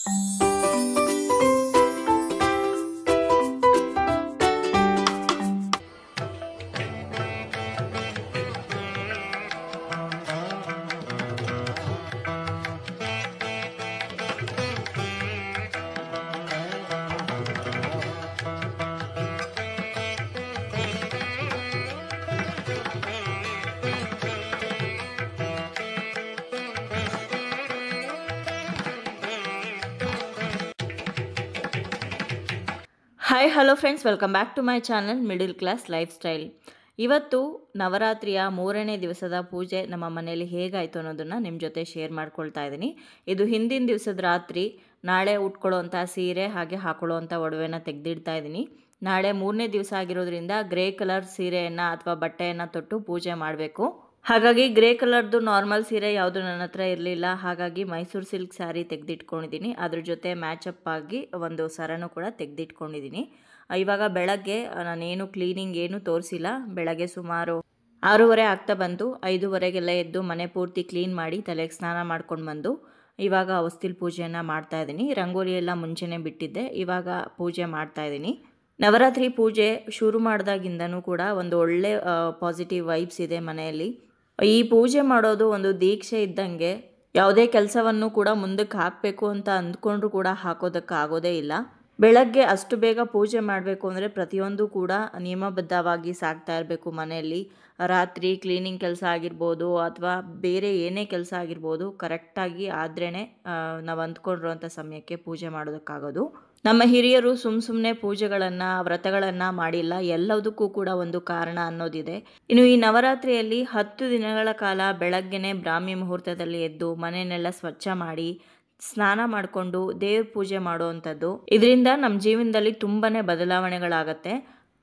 Hi hello friends, welcome back to my channel middle class lifestyle. ಇವತ್ತು ನವರಾತ್ರಿಯ 3ನೇ ದಿವಸದ ಪೂಜೆ ನಮ್ಮ ಮನೆಯಲ್ಲಿ ಹೇಗಾಯಿತು ಅನ್ನೋದನ್ನು ನಿಮ್ಮ ಜೊತೆ ಶೇರ್ ಮಾಡ್ಕೊಳ್ತಾ ಇದ್ದೀನಿ. ಇದು ಹಿಂದಿನ ದಿವಸದ ರಾತ್ರಿ ನಾಳೆ ಉಟ್ಕೊಳ್ಳೋವಂಥ ಸೀರೆ ಹಾಗೆ ಹಾಕೊಳ್ಳೋವಂಥ ಒಡವೆನ ತೆಗೆದಿಡ್ತಾ ಇದ್ದೀನಿ. ನಾಳೆ 3ನೇ ದಿವಸ ಆಗಿರೋದ್ರಿಂದ ಗ್ರೇ ಕಲರ್ ಸೀರೆಯನ್ನು ಅಥವಾ ಬಟ್ಟೆಯನ್ನು ತೊಟ್ಟು ಪೂಜೆ ಮಾಡಬೇಕು. ಹಾಗಾಗಿ ಗ್ರೇ ಕಲರ್ದು ನಾರ್ಮಲ್ ಸೀರೆ ಯಾವುದು ನನ್ನ ಹತ್ರ ಇರಲಿಲ್ಲ. ಹಾಗಾಗಿ ಮೈಸೂರು ಸಿಲ್ಕ್ ಸ್ಯಾರಿ ತೆಗೆದಿಟ್ಕೊಂಡಿದ್ದೀನಿ. ಅದ್ರ ಜೊತೆ ಮ್ಯಾಚಪ್ ಆಗಿ ಒಂದು ಸರನೂ ಕೂಡ ತೆಗೆದಿಟ್ಕೊಂಡಿದ್ದೀನಿ. ಇವಾಗ ಬೆಳಗ್ಗೆ ನಾನೇನು ಕ್ಲೀನಿಂಗ್ ಏನು ತೋರಿಸಿಲ್ಲ. ಬೆಳಗ್ಗೆ ಸುಮಾರು 6:30 ಆಗ್ತಾ ಬಂತು. 5:30ಗೆಲ್ಲ ಎದ್ದು ಮನೆ ಪೂರ್ತಿ ಕ್ಲೀನ್ ಮಾಡಿ ತಲೆಗೆ ಸ್ನಾನ ಮಾಡ್ಕೊಂಡು ಬಂದು ಇವಾಗ ಹೊಸ್ತಿಲ್ ಪೂಜೆಯನ್ನು ಮಾಡ್ತಾ ಇದ್ದೀನಿ. ರಂಗೋಲಿ ಎಲ್ಲ ಮುಂಚೆನೇ ಬಿಟ್ಟಿದ್ದೆ, ಇವಾಗ ಪೂಜೆ ಮಾಡ್ತಾ ಇದ್ದೀನಿ. ನವರಾತ್ರಿ ಪೂಜೆ ಶುರು ಮಾಡಿದಾಗಿಂದನೂ ಕೂಡ ಒಂದು ಒಳ್ಳೆ ಪಾಸಿಟಿವ್ ವೈಬ್ಸ್ ಇದೆ ಮನೆಯಲ್ಲಿ. ಈ ಪೂಜೆ ಮಾಡೋದು ಒಂದು ದೀಕ್ಷೆ ಇದ್ದಂಗೆ. ಯಾವುದೇ ಕೆಲಸವನ್ನು ಕೂಡ ಮುಂದಕ್ಕೆ ಹಾಕಬೇಕು ಅಂತ ಅಂದ್ಕೊಂಡ್ರೂ ಕೂಡ ಹಾಕೋದಕ್ಕಾಗೋದೇ ಇಲ್ಲ. ಬೆಳಗ್ಗೆ ಅಷ್ಟು ಬೇಗ ಪೂಜೆ ಮಾಡಬೇಕು ಅಂದರೆ ಪ್ರತಿಯೊಂದು ಕೂಡ ನಿಯಮಬದ್ಧವಾಗಿ ಸಾಗ್ತಾ ಇರಬೇಕು ಮನೆಯಲ್ಲಿ. ರಾತ್ರಿ ಕ್ಲೀನಿಂಗ್ ಕೆಲಸ ಆಗಿರ್ಬೋದು ಅಥವಾ ಬೇರೆ ಏನೇ ಕೆಲಸ ಆಗಿರ್ಬೋದು, ಕರೆಕ್ಟಾಗಿ ಆದ್ರೇ ನಾವು ಅಂದ್ಕೊಂಡಿರೋಂಥ ಸಮಯಕ್ಕೆ ಪೂಜೆ ಮಾಡೋದಕ್ಕಾಗೋದು. ನಮ್ಮ ಹಿರಿಯರು ಸುಮ್ಮನೆ ಪೂಜೆಗಳನ್ನು ವ್ರತಗಳನ್ನು ಮಾಡಿಲ್ಲ. ಎಲ್ಲದಕ್ಕೂ ಕೂಡ ಒಂದು ಕಾರಣ ಅನ್ನೋದಿದೆ. ಇನ್ನು ಈ ನವರಾತ್ರಿಯಲ್ಲಿ 10 ದಿನಗಳ ಕಾಲ ಬೆಳಗ್ಗೆನೆ ಬ್ರಾಹ್ಮಿ ಮುಹೂರ್ತದಲ್ಲಿ ಎದ್ದು ಮನೆಯನ್ನೆಲ್ಲ ಸ್ವಚ್ಛ ಮಾಡಿ ಸ್ನಾನ ಮಾಡಿಕೊಂಡು ದೇವ್ರ ಪೂಜೆ ಮಾಡುವಂಥದ್ದು. ಇದರಿಂದ ನಮ್ಮ ಜೀವನದಲ್ಲಿ ತುಂಬಾ ಬದಲಾವಣೆಗಳಾಗತ್ತೆ.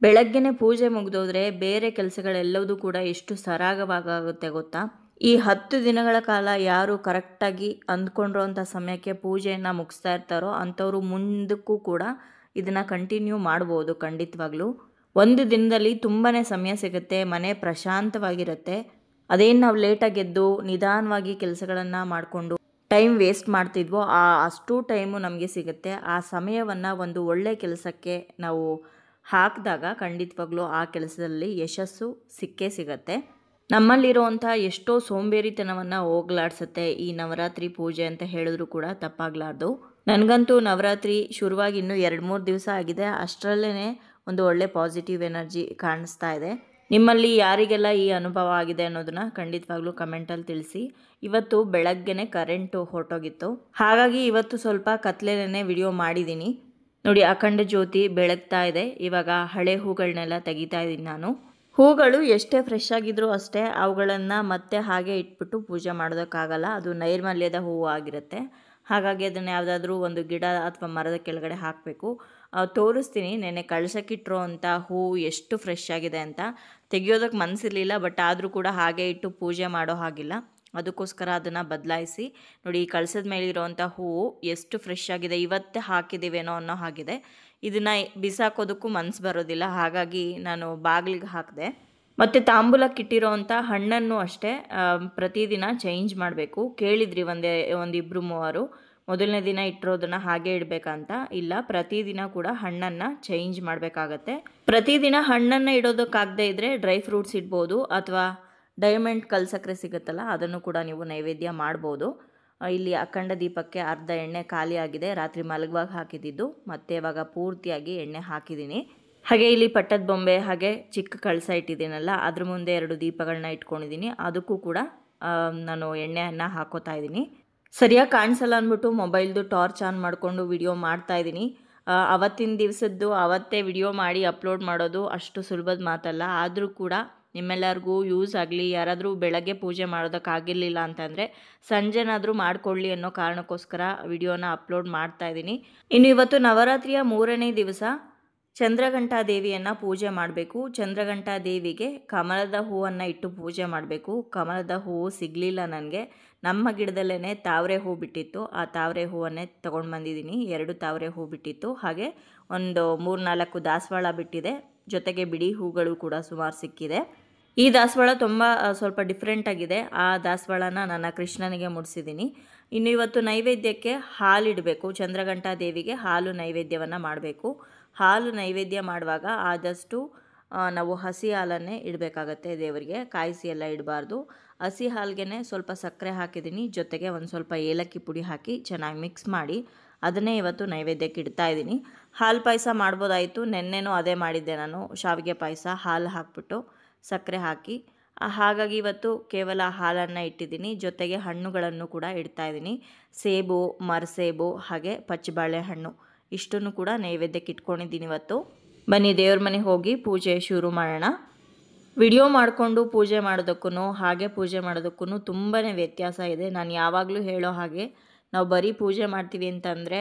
ಬೆಳಗ್ಗೆನೆ ಪೂಜೆ ಮುಗಿದೋದ್ರೆ ಬೇರೆ ಕೆಲಸಗಳೆಲ್ಲವೂ ಕೂಡ ಎಷ್ಟು ಸರಾಗವಾಗುತ್ತೆ ಗೊತ್ತಾ. ಈ 10 ದಿನಗಳ ಕಾಲ ಯಾರು ಕರೆಕ್ಟಾಗಿ ಅಂದ್ಕೊಂಡಿರೋಂಥ ಸಮಯಕ್ಕೆ ಪೂಜೆಯನ್ನು ಮುಗಿಸ್ತಾ ಇರ್ತಾರೋ ಅಂಥವ್ರು ಮುಂದಕ್ಕೂ ಕೂಡ ಇದನ್ನು ಕಂಟಿನ್ಯೂ ಮಾಡ್ಬೋದು. ಖಂಡಿತವಾಗ್ಲೂ ಒಂದು ದಿನದಲ್ಲಿ ತುಂಬಾ ಸಮಯ ಸಿಗುತ್ತೆ, ಮನೆ ಪ್ರಶಾಂತವಾಗಿರುತ್ತೆ. ಅದೇನು ನಾವು ಲೇಟಾಗಿ ಎದ್ದು ನಿಧಾನವಾಗಿ ಕೆಲಸಗಳನ್ನು ಮಾಡಿಕೊಂಡು ಟೈಮ್ ವೇಸ್ಟ್ ಮಾಡ್ತಿದ್ವೋ ಅಷ್ಟು ಟೈಮು ನಮಗೆ ಸಿಗುತ್ತೆ. ಆ ಸಮಯವನ್ನು ಒಂದು ಒಳ್ಳೆಯ ಕೆಲಸಕ್ಕೆ ನಾವು ಹಾಕಿದಾಗ ಖಂಡಿತವಾಗ್ಲೂ ಆ ಕೆಲಸದಲ್ಲಿ ಯಶಸ್ಸು ಸಿಕ್ಕೇ ಸಿಗತ್ತೆ. ನಮ್ಮಲ್ಲಿರುವಂಥ ಎಷ್ಟೋ ಸೋಂಬೇರಿತನವನ್ನು ಹೋಗ್ಲಾಡ್ಸುತ್ತೆ ಈ ನವರಾತ್ರಿ ಪೂಜೆ ಅಂತ ಹೇಳಿದ್ರು ಕೂಡ ತಪ್ಪಾಗಲಾರ್ದು. ನನಗಂತೂ ನವರಾತ್ರಿ ಶುರುವಾಗಿ ಇನ್ನೂ 2-3 ದಿವಸ ಆಗಿದೆ. ಅಷ್ಟರಲ್ಲೇ ಒಂದು ಒಳ್ಳೆ ಪಾಸಿಟಿವ್ ಎನರ್ಜಿ ಕಾಣಿಸ್ತಾ ಇದೆ. ನಿಮ್ಮಲ್ಲಿ ಯಾರಿಗೆಲ್ಲ ಈ ಅನುಭವ ಆಗಿದೆ ಅನ್ನೋದನ್ನ ಖಂಡಿತವಾಗ್ಲೂ ಕಮೆಂಟಲ್ಲಿ ತಿಳಿಸಿ. ಇವತ್ತು ಬೆಳಗ್ಗೆನೆ ಕರೆಂಟು ಹೊರಟೋಗಿತ್ತು, ಹಾಗಾಗಿ ಇವತ್ತು ಸ್ವಲ್ಪ ಕತ್ಲೆನೇ ವಿಡಿಯೋ ಮಾಡಿದ್ದೀನಿ. ನೋಡಿ, ಅಖಂಡ ಜ್ಯೋತಿ ಬೆಳಗ್ತಾ ಇದೆ. ಇವಾಗ ಹಳೆ ಹೂಗಳನ್ನೆಲ್ಲ ತೆಗಿತಾ ಇದ್ದೀನಿ ನಾನು. ಹೂಗಳು ಎಷ್ಟೇ ಫ್ರೆಶ್ ಆಗಿದ್ರೂ ಅಷ್ಟೇ ಅವುಗಳನ್ನು ಮತ್ತೆ ಹಾಗೆ ಇಟ್ಬಿಟ್ಟು ಪೂಜೆ ಮಾಡೋದಕ್ಕಾಗಲ್ಲ. ಅದು ನೈರ್ಮಲ್ಯದ ಹೂವು ಆಗಿರುತ್ತೆ. ಹಾಗಾಗಿ ಅದನ್ನು ಯಾವುದಾದ್ರೂ ಒಂದು ಗಿಡ ಅಥವಾ ಮರದ ಕೆಳಗಡೆ ಹಾಕಬೇಕು. ತೋರಿಸ್ತೀನಿ. ನೆನ್ನೆ ಕಳಸಕ್ಕಿಟ್ಟಿರೋ ಅಂಥ ಹೂವು ಎಷ್ಟು ಫ್ರೆಶ್ ಆಗಿದೆ ಅಂತ. ತೆಗಿಯೋದಕ್ಕೆ ಮನಸ್ಸಿರಲಿಲ್ಲ, ಬಟ್ ಆದರೂ ಕೂಡ ಹಾಗೆ ಇಟ್ಟು ಪೂಜೆ ಮಾಡೋ ಹಾಗಿಲ್ಲ. ಅದಕ್ಕೋಸ್ಕರ ಅದನ್ನು ಬದಲಾಯಿಸಿ ನೋಡಿ, ಈ ಕಳಸದ ಮೇಲಿರೋವಂಥ ಹೂವು ಎಷ್ಟು ಫ್ರೆಶ್ ಆಗಿದೆ. ಇವತ್ತೇ ಹಾಕಿದ್ದೀವೇನೋ ಅನ್ನೋ ಹಾಗಿದೆ. ಇದನ್ನು ಬಿಸಾಕೋದಕ್ಕೂ ಮನಸ್ಸು ಬರೋದಿಲ್ಲ, ಹಾಗಾಗಿ ನಾನು ಬಾಗಿಲಿಗೆ ಹಾಕಿದೆ. ಮತ್ತು ತಾಂಬೂಲಕ್ಕಿಟ್ಟಿರೋವಂಥ ಹಣ್ಣನ್ನು ಅಷ್ಟೇ ಪ್ರತಿದಿನ ಚೇಂಜ್ ಮಾಡಬೇಕು. ಕೇಳಿದ್ರಿ ಒಂದಿಬ್ಬರು ಮೂವರು, ಮೊದಲನೇ ದಿನ ಇಟ್ಟಿರೋದನ್ನು ಹಾಗೆ ಇಡಬೇಕಂತ. ಇಲ್ಲ, ಪ್ರತಿದಿನ ಕೂಡ ಹಣ್ಣನ್ನು ಚೇಂಜ್ ಮಾಡಬೇಕಾಗತ್ತೆ. ಪ್ರತಿದಿನ ಹಣ್ಣನ್ನು ಇಡೋದಕ್ಕಾಗದೇ ಇದ್ದರೆ ಡ್ರೈ ಫ್ರೂಟ್ಸ್ ಇಡ್ಬೋದು, ಅಥವಾ ಡೈಮಂಡ್ ಕಲ್ಸಕ್ಕರೆ ಸಿಗುತ್ತಲ್ಲ ಅದನ್ನು ಕೂಡ ನೀವು ನೈವೇದ್ಯ ಮಾಡ್ಬೋದು. ಇಲ್ಲಿ ಅಖಂಡ ದೀಪಕ್ಕೆ ಅರ್ಧ ಎಣ್ಣೆ ಖಾಲಿ ಆಗಿದೆ. ರಾತ್ರಿ ಮಲಗುವಾಗ ಹಾಕಿದ್ದು, ಮತ್ತೆ ಇವಾಗ ಪೂರ್ತಿಯಾಗಿ ಎಣ್ಣೆ ಹಾಕಿದ್ದೀನಿ. ಹಾಗೆ ಇಲ್ಲಿ ಪಟ್ಟದ ಬೊಂಬೆ ಹಾಗೆ ಚಿಕ್ಕ ಕಳಸ ಇಟ್ಟಿದ್ದೀನಲ್ಲ, ಅದ್ರ ಮುಂದೆ 2 ದೀಪಗಳನ್ನ ಇಟ್ಕೊಂಡಿದ್ದೀನಿ. ಅದಕ್ಕೂ ಕೂಡ ನಾನು ಎಣ್ಣೆಯನ್ನು ಹಾಕೋತಾ ಇದ್ದೀನಿ. ಸರಿಯಾಗಿ ಕಾಣಿಸಲ್ಲ ಅಂದ್ಬಿಟ್ಟು ಮೊಬೈಲ್ದು ಟಾರ್ಚ್ ಆನ್ ಮಾಡಿಕೊಂಡು ವಿಡಿಯೋ ಮಾಡ್ತಾ ಇದ್ದೀನಿ. ಅವತ್ತಿನ ದಿವಸದ್ದು ಅವತ್ತೇ ವಿಡಿಯೋ ಮಾಡಿ ಅಪ್ಲೋಡ್ ಮಾಡೋದು ಅಷ್ಟು ಸುಲಭದ ಮಾತಲ್ಲ. ಆದರೂ ಕೂಡ ನಿಮ್ಮೆಲ್ಲರಿಗೂ ಯೂಸ್ ಆಗಲಿ, ಯಾರಾದರೂ ಬೆಳಗ್ಗೆ ಪೂಜೆ ಮಾಡೋದಕ್ಕಾಗಿರಲಿಲ್ಲ ಅಂತಂದರೆ ಸಂಜೆನಾದರೂ ಮಾಡಿಕೊಳ್ಳಿ ಅನ್ನೋ ಕಾರಣಕ್ಕೋಸ್ಕರ ವಿಡಿಯೋನ ಅಪ್ಲೋಡ್ ಮಾಡ್ತಾ ಇದ್ದೀನಿ. ಇನ್ನು ಇವತ್ತು ನವರಾತ್ರಿಯ 3ನೇ ದಿವಸ ಚಂದ್ರಘಂಟಾ ದೇವಿಯನ್ನು ಪೂಜೆ ಮಾಡಬೇಕು. ಚಂದ್ರಘಂಟಾ ದೇವಿಗೆ ಕಮಲದ ಹೂವನ್ನು ಇಟ್ಟು ಪೂಜೆ ಮಾಡಬೇಕು. ಕಮಲದ ಹೂವು ಸಿಗಲಿಲ್ಲ ನನಗೆ. ನಮ್ಮ ಗಿಡದಲ್ಲೇ ತಾವರೆ ಹೂ ಬಿಟ್ಟಿತ್ತು. ಆ ತಾವರೆ ಹೂವನ್ನೇ ತೊಗೊಂಡು ಬಂದಿದ್ದೀನಿ. 2 ತಾವರೆ ಹೂ ಬಿಟ್ಟಿತ್ತು. ಹಾಗೆ ಒಂದು 3-4 ದಾಸವಾಳ ಬಿಟ್ಟಿದೆ. ಜೊತೆಗೆ ಬಿಡಿ ಹೂಗಳು ಕೂಡ ಸುಮಾರು ಸಿಕ್ಕಿದೆ. ಈ ದಾಸವಾಳ ತುಂಬ ಸ್ವಲ್ಪ ಡಿಫ್ರೆಂಟ್ ಆಗಿದೆ. ಆ ದಾಸವಾಳನ ನನ್ನ ಕೃಷ್ಣನಿಗೆ ಮುಡಿಸಿದ್ದೀನಿ. ಇನ್ನು ಇವತ್ತು ನೈವೇದ್ಯಕ್ಕೆ ಹಾಲಿಡಬೇಕು. ಚಂದ್ರಘಂಟಾ ದೇವಿಗೆ ಹಾಲು ನೈವೇದ್ಯವನ್ನು ಮಾಡಬೇಕು. ಹಾಲು ನೈವೇದ್ಯ ಮಾಡುವಾಗ ಆದಷ್ಟು ನಾವು ಹಸಿ ಹಾಲನ್ನೇ ಇಡಬೇಕಾಗತ್ತೆ ದೇವರಿಗೆ, ಕಾಯಿಸಿ ಎಲ್ಲ ಇಡಬಾರ್ದು. ಹಸಿ ಹಾಲಿಗೆ ಸ್ವಲ್ಪ ಸಕ್ಕರೆ ಹಾಕಿದ್ದೀನಿ, ಜೊತೆಗೆ ಒಂದು ಸ್ವಲ್ಪ ಏಲಕ್ಕಿ ಪುಡಿ ಹಾಕಿ ಚೆನ್ನಾಗಿ ಮಿಕ್ಸ್ ಮಾಡಿ ಅದನ್ನೇ ಇವತ್ತು ನೈವೇದ್ಯಕ್ಕೆ ಇಡ್ತಾ ಇದ್ದೀನಿ. ಹಾಲು ಪಾಯಸ ಮಾಡ್ಬೋದಾಯಿತು, ನೆನ್ನೆನೂ ಅದೇ ಮಾಡಿದ್ದೆ ನಾನು, ಶಾವಿಗೆ ಪಾಯಸ ಹಾಲು ಹಾಕ್ಬಿಟ್ಟು ಸಕ್ಕರೆ ಹಾಕಿ. ಹಾಗಾಗಿ ಇವತ್ತು ಕೇವಲ ಹಾಲನ್ನು ಇಟ್ಟಿದ್ದೀನಿ, ಜೊತೆಗೆ ಹಣ್ಣುಗಳನ್ನು ಕೂಡ ಇಡ್ತಾ ಇದ್ದೀನಿ. ಸೇಬು, ಮರಸೇಬು ಹಾಗೆ ಪಚ್ಚಬಾಳೆಹಣ್ಣು ಇಷ್ಟನ್ನು ಕೂಡ ನೈವೇದ್ಯಕ್ಕೆ ಇಟ್ಕೊಂಡಿದ್ದೀನಿ ಇವತ್ತು. ಬನ್ನಿ ದೇವ್ರ ಮನೆಗೆ ಹೋಗಿ ಪೂಜೆ ಶುರು ಮಾಡೋಣ. ವಿಡಿಯೋ ಮಾಡಿಕೊಂಡು ಪೂಜೆ ಮಾಡೋದಕ್ಕೂ ಹಾಗೆ ಪೂಜೆ ಮಾಡೋದಕ್ಕೂ ತುಂಬಾ ವ್ಯತ್ಯಾಸ ಇದೆ. ನಾನು ಯಾವಾಗಲೂ ಹೇಳೋ ಹಾಗೆ ನಾವು ಬರೀ ಪೂಜೆ ಮಾಡ್ತೀವಿ ಅಂತಂದರೆ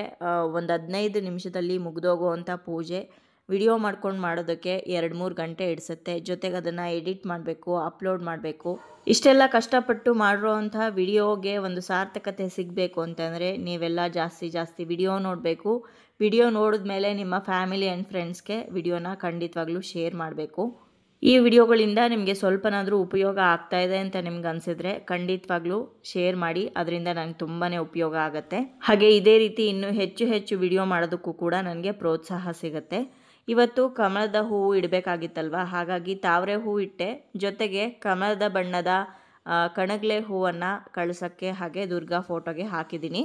ಒಂದು 15 ನಿಮಿಷದಲ್ಲಿ ಮುಗಿದೋಗುವಂಥ ಪೂಜೆ ವಿಡಿಯೋ ಮಾಡ್ಕೊಂಡು ಮಾಡೋದಕ್ಕೆ 2-3 ಗಂಟೆ ಹಿಡಿಸುತ್ತೆ. ಜೊತೆಗೆ ಅದನ್ನು ಎಡಿಟ್ ಮಾಡಬೇಕು, ಅಪ್ಲೋಡ್ ಮಾಡಬೇಕು. ಇಷ್ಟೆಲ್ಲ ಕಷ್ಟಪಟ್ಟು ಮಾಡಿರೋವಂಥ ವಿಡಿಯೋಗೆ ಒಂದು ಸಾರ್ಥಕತೆ ಸಿಗಬೇಕು ಅಂತಂದರೆ ನೀವೆಲ್ಲ ಜಾಸ್ತಿ ವಿಡಿಯೋ ನೋಡಬೇಕು. ವಿಡಿಯೋ ನೋಡಿದ್ಮೇಲೆ ನಿಮ್ಮ ಫ್ಯಾಮಿಲಿ ಆ್ಯಂಡ್ ಫ್ರೆಂಡ್ಸ್ಗೆ ವಿಡಿಯೋನ ಖಂಡಿತವಾಗ್ಲೂ ಶೇರ್ ಮಾಡಬೇಕು. ಈ ವಿಡಿಯೋಗಳಿಂದ ನಿಮಗೆ ಸ್ವಲ್ಪನಾದರೂ ಉಪಯೋಗ ಆಗ್ತಾಯಿದೆ ಅಂತ ನಿಮ್ಗೆ ಅನಿಸಿದ್ರೆ ಖಂಡಿತವಾಗ್ಲೂ ಶೇರ್ ಮಾಡಿ, ಅದರಿಂದ ನನಗೆ ತುಂಬಾ ಉಪಯೋಗ ಆಗುತ್ತೆ. ಹಾಗೆ ಇದೇ ರೀತಿ ಇನ್ನೂ ಹೆಚ್ಚು ವಿಡಿಯೋ ಮಾಡೋದಕ್ಕೂ ಕೂಡ ನನಗೆ ಪ್ರೋತ್ಸಾಹ ಸಿಗುತ್ತೆ. ಇವತ್ತು ಕಮಲದ ಹೂವು ಇಡಬೇಕಾಗಿತ್ತಲ್ವ, ಹಾಗಾಗಿ ತಾವರೆ ಹೂವು ಇಟ್ಟೆ. ಜೊತೆಗೆ ಕಮಲದ ಬಣ್ಣದ ಕಣಗ್ಲೆ ಹೂವನ್ನು ಕಳಸಕ್ಕೆ ಹಾಗೆ ದುರ್ಗಾ ಫೋಟೋಗೆ ಹಾಕಿದ್ದೀನಿ.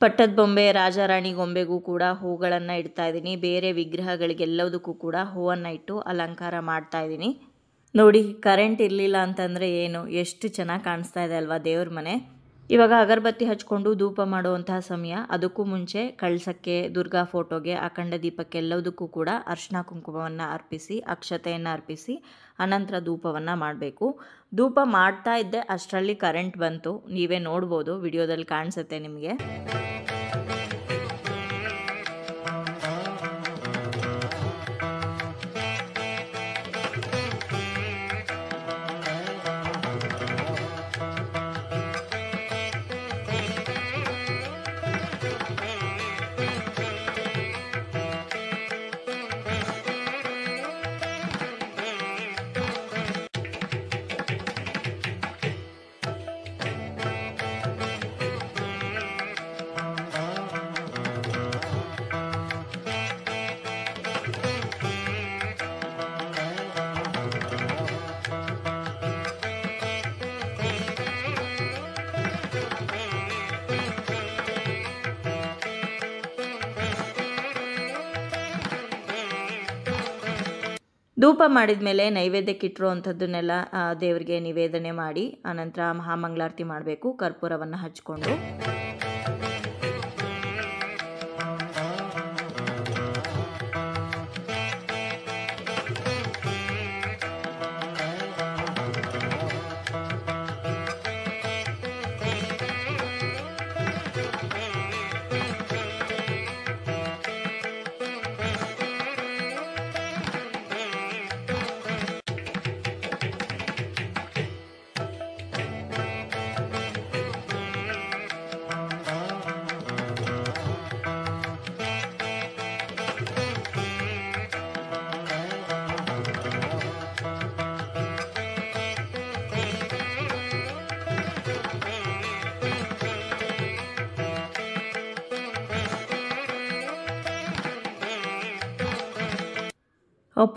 ಪಟ್ಟದ ಬೊಂಬೆ, ರಾಜಾರಾಣಿ ಗೊಂಬೆಗೂ ಕೂಡ ಹೂಗಳನ್ನು ಇಡ್ತಾ ಇದ್ದೀನಿ. ಬೇರೆ ವಿಗ್ರಹಗಳಿಗೆಲ್ಲದಕ್ಕೂ ಕೂಡ ಹೂವನ್ನು ಇಟ್ಟು ಅಲಂಕಾರ ಮಾಡ್ತಾ ಇದ್ದೀನಿ. ನೋಡಿ, ಕರೆಂಟ್ ಇರಲಿಲ್ಲ ಅಂತಂದರೆ ಏನು, ಎಷ್ಟು ಚೆನ್ನಾಗಿ ಕಾಣಿಸ್ತಾ ಇದೆ ಅಲ್ವಾ ದೇವ್ರ ಮನೆ. ಇವಾಗ ಅಗರಬತ್ತಿ ಹಚ್ಕೊಂಡು ಧೂಪ ಮಾಡುವಂತಹ ಸಮಯ. ಅದಕ್ಕೂ ಮುಂಚೆ ಕಳಸಕ್ಕೆ, ದುರ್ಗಾ ಫೋಟೋಗೆ, ಅಖಂಡ ದೀಪಕ್ಕೆ ಎಲ್ಲದಕ್ಕೂ ಕೂಡ ಅರ್ಶಿನ ಕುಂಕುಮವನ್ನು ಅರ್ಪಿಸಿ, ಅಕ್ಷತೆಯನ್ನು ಅರ್ಪಿಸಿ ಅನಂತರ ಧೂಪವನ್ನು ಮಾಡಬೇಕು. ಧೂಪ ಮಾಡ್ತಾ ಇದ್ದೆ ಅಷ್ಟರಲ್ಲಿ ಕರೆಂಟ್ ಬಂತು. ನೀವೇ ನೋಡ್ಬೋದು, ವಿಡಿಯೋದಲ್ಲಿ ಕಾಣಿಸುತ್ತೆ ನಿಮಗೆ. ಧೂಪ ಮಾಡಿದ ಮೇಲೆ ನೈವೇದ್ಯಕ್ಕೆ ಇಟ್ಟಿರುವಂಥದ್ದನ್ನೆಲ್ಲ ದೇವರಿಗೆ ನಿವೇದನೆ ಮಾಡಿ ಆನಂತರ ಮಹಾಮಂಗಳಾರತಿ ಮಾಡಬೇಕು ಕರ್ಪೂರವನ್ನು ಹಚ್ಕೊಂಡು.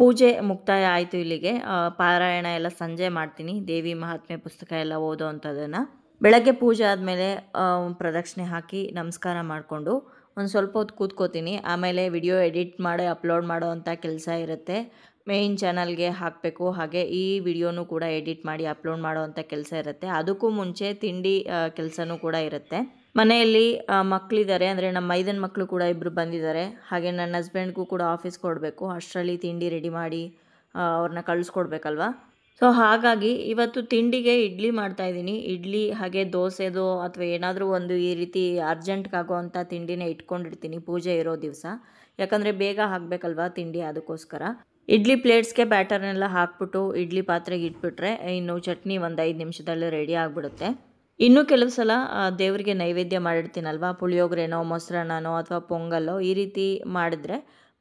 ಪೂಜೆ ಮುಕ್ತಾಯ ಆಯಿತು. ಇಲ್ಲಿಗೆ ಪಾರಾಯಣ ಎಲ್ಲ ಸಂಜೆ ಮಾಡ್ತೀನಿ. ದೇವಿ ಮಹಾತ್ಮೆ ಪುಸ್ತಕ ಎಲ್ಲ ಓದೋ ಅಂಥದ್ದನ್ನು. ಬೆಳಗ್ಗೆ ಪೂಜೆ ಆದಮೇಲೆ ಪ್ರದಕ್ಷಿಣೆ ಹಾಕಿ ನಮಸ್ಕಾರ ಮಾಡಿಕೊಂಡು ಒಂದು ಸ್ವಲ್ಪ ಹೊತ್ತು ಕೂತ್ಕೋತೀನಿ. ಆಮೇಲೆ ವಿಡಿಯೋ ಎಡಿಟ್ ಮಾಡಿ ಅಪ್ಲೋಡ್ ಮಾಡೋ ಅಂಥ ಕೆಲಸ ಇರುತ್ತೆ. ಮೇಯ್ನ್ ಚಾನಲ್ಗೆ ಹಾಕಬೇಕು. ಹಾಗೆ ಈ ವಿಡಿಯೋನೂ ಕೂಡ ಎಡಿಟ್ ಮಾಡಿ ಅಪ್ಲೋಡ್ ಮಾಡೋ ಅಂಥ ಕೆಲಸ ಇರುತ್ತೆ. ಅದಕ್ಕೂ ಮುಂಚೆ ತಿಂಡಿ ಕೆಲಸನೂ ಕೂಡ ಇರುತ್ತೆ. ಮನೆಯಲ್ಲಿ ಮಕ್ಕಳಿದ್ದಾರೆ, ಅಂದರೆ ನಮ್ಮ ಮೈದನ ಮಕ್ಕಳು ಕೂಡ ಇಬ್ಬರು ಬಂದಿದ್ದಾರೆ. ಹಾಗೆ ನನ್ನ ಹಸ್ಬೆಂಡ್ಗೂ ಕೂಡ ಆಫೀಸ್ಗೆ ಕೊಡಬೇಕು. ಅಷ್ಟರಲ್ಲಿ ತಿಂಡಿ ರೆಡಿ ಮಾಡಿ ಅವ್ರನ್ನ ಕಳಿಸ್ಕೊಡ್ಬೇಕಲ್ವ. ಸೊ ಹಾಗಾಗಿ ಇವತ್ತು ತಿಂಡಿಗೆ ಇಡ್ಲಿ ಮಾಡ್ತಾಯಿದ್ದೀನಿ. ಇಡ್ಲಿ ಹಾಗೆ ದೋಸೆದು ಅಥವಾ ಏನಾದರೂ ಒಂದು ಈ ರೀತಿ ಅರ್ಜೆಂಟ್ಗಾಗೋ ಅಂಥ ತಿಂಡಿನೇ ಇಟ್ಕೊಂಡಿರ್ತೀನಿ ಪೂಜೆ ಇರೋ ದಿವಸ. ಯಾಕಂದರೆ ಬೇಗ ಹಾಕಬೇಕಲ್ವ ತಿಂಡಿ, ಅದಕ್ಕೋಸ್ಕರ. ಇಡ್ಲಿ ಪ್ಲೇಟ್ಸ್ಗೆ ಬ್ಯಾಟರ್ನೆಲ್ಲ ಹಾಕ್ಬಿಟ್ಟು ಇಡ್ಲಿ ಪಾತ್ರೆಗೆ ಇಟ್ಬಿಟ್ರೆ ಇನ್ನು ಚಟ್ನಿ ಒಂದು 5 ನಿಮಿಷದಲ್ಲಿ ರೆಡಿ ಆಗಿಬಿಡುತ್ತೆ. ಇನ್ನೂ ಕೆಲವು ಸಲ ದೇವರಿಗೆ ನೈವೇದ್ಯ ಮಾಡಿರ್ತೀನಲ್ವ, ಪುಳಿಯೋಗರೆನೋ ಮೊಸರನ್ನನೋ ಅಥವಾ ಪೊಂಗಲ್ಲೋ ಈ ರೀತಿ ಮಾಡಿದ್ರೆ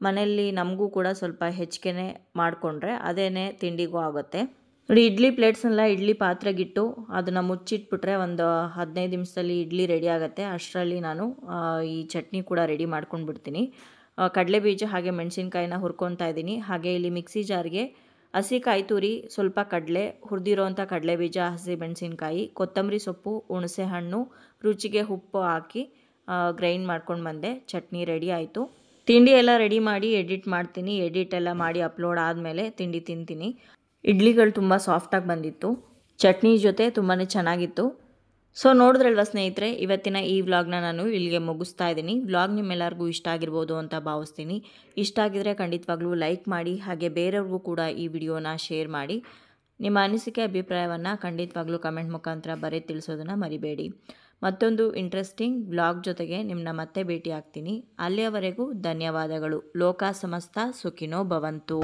ಮನೆಯಲ್ಲಿ ನಮಗೂ ಕೂಡ ಸ್ವಲ್ಪ ಹೆಚ್ಚಿಗೆ ಮಾಡಿಕೊಂಡ್ರೆ ಅದೇನೇ ತಿಂಡಿಗೂ ಆಗುತ್ತೆ. ನೋಡಿ, ಇಡ್ಲಿ ಪ್ಲೇಟ್ಸ್ನೆಲ್ಲ ಇಡ್ಲಿ ಪಾತ್ರೆಗಿಟ್ಟು ಅದನ್ನು ಮುಚ್ಚಿಟ್ಬಿಟ್ರೆ ಒಂದು 15 ನಿಮಿಷದಲ್ಲಿ ಇಡ್ಲಿ ರೆಡಿ ಆಗುತ್ತೆ. ಅಷ್ಟರಲ್ಲಿ ನಾನು ಈ ಚಟ್ನಿ ಕೂಡ ರೆಡಿ ಮಾಡ್ಕೊಂಡು ಬಿಡ್ತೀನಿ. ಕಡಲೆ ಬೀಜ ಹಾಗೆ ಮೆಣಸಿನ್ಕಾಯಿನ ಹುರ್ಕೊತಾ ಇದ್ದೀನಿ. ಹಾಗೆ ಇಲ್ಲಿ ಮಿಕ್ಸಿ ಜಾರ್ಗೆ ಹಸಿ ಕಾಯಿ ತುರಿ, ಸ್ವಲ್ಪ ಕಡಲೆ, ಹುರಿದಿರೋವಂಥ ಕಡಲೆ ಬೀಜ, ಹಸಿ ಮೆಣಸಿನ್ಕಾಯಿ, ಕೊತ್ತಂಬರಿ ಸೊಪ್ಪು, ಹುಣಸೆ ಹಣ್ಣು, ರುಚಿಗೆ ಉಪ್ಪು ಹಾಕಿ ಗ್ರೈಂಡ್ ಮಾಡ್ಕೊಂಡು ಬಂದೆ. ಚಟ್ನಿ ರೆಡಿ ಆಯಿತು. ತಿಂಡಿ ಎಲ್ಲ ರೆಡಿ ಮಾಡಿ ಎಡಿಟ್ ಮಾಡ್ತೀನಿ. ಎಡಿಟ್ ಎಲ್ಲ ಮಾಡಿ ಅಪ್ಲೋಡ್ ಆದಮೇಲೆ ತಿಂಡಿ ತಿಂತೀನಿ. ಇಡ್ಲಿಗಳು ತುಂಬ ಸಾಫ್ಟಾಗಿ ಬಂದಿತ್ತು. ಚಟ್ನಿ ಜೊತೆ ತುಂಬಾ ಚೆನ್ನಾಗಿತ್ತು. ಸೊ ನೋಡಿದ್ರಲ್ವ ಸ್ನೇಹಿತರೆ, ಇವತ್ತಿನ ಈ ವ್ಲಾಗ್ನ ನಾನು ಇಲ್ಲಿಗೆ ಮುಗಿಸ್ತಾ ಇದ್ದೀನಿ. ವ್ಲಾಗ್ ನಿಮ್ಮೆಲ್ಲರಿಗೂ ಇಷ್ಟ ಆಗಿರ್ಬೋದು ಅಂತ ಭಾವಿಸ್ತೀನಿ. ಇಷ್ಟ ಆಗಿದ್ರೆ ಖಂಡಿತವಾಗ್ಲೂ ಲೈಕ್ ಮಾಡಿ, ಹಾಗೆ ಬೇರೆಯವ್ರಿಗೂ ಕೂಡ ಈ ವಿಡಿಯೋನ ಶೇರ್ ಮಾಡಿ. ನಿಮ್ಮ ಅನಿಸಿಕೆ ಅಭಿಪ್ರಾಯವನ್ನು ಖಂಡಿತವಾಗ್ಲೂ ಕಮೆಂಟ್ ಮುಖಾಂತರ ಬರೆದು ತಿಳಿಸೋದನ್ನು ಮರಿಬೇಡಿ. ಮತ್ತೊಂದು ಇಂಟ್ರೆಸ್ಟಿಂಗ್ ವ್ಲಾಗ್ ಜೊತೆಗೆ ನಿಮ್ಮನ್ನ ಮತ್ತೆ ಭೇಟಿ ಆಗ್ತೀನಿ. ಅಲ್ಲಿಯವರೆಗೂ ಧನ್ಯವಾದಗಳು. ಲೋಕ ಸಮಸ್ತ ಸುಖಿನೋ ಭವಂತು.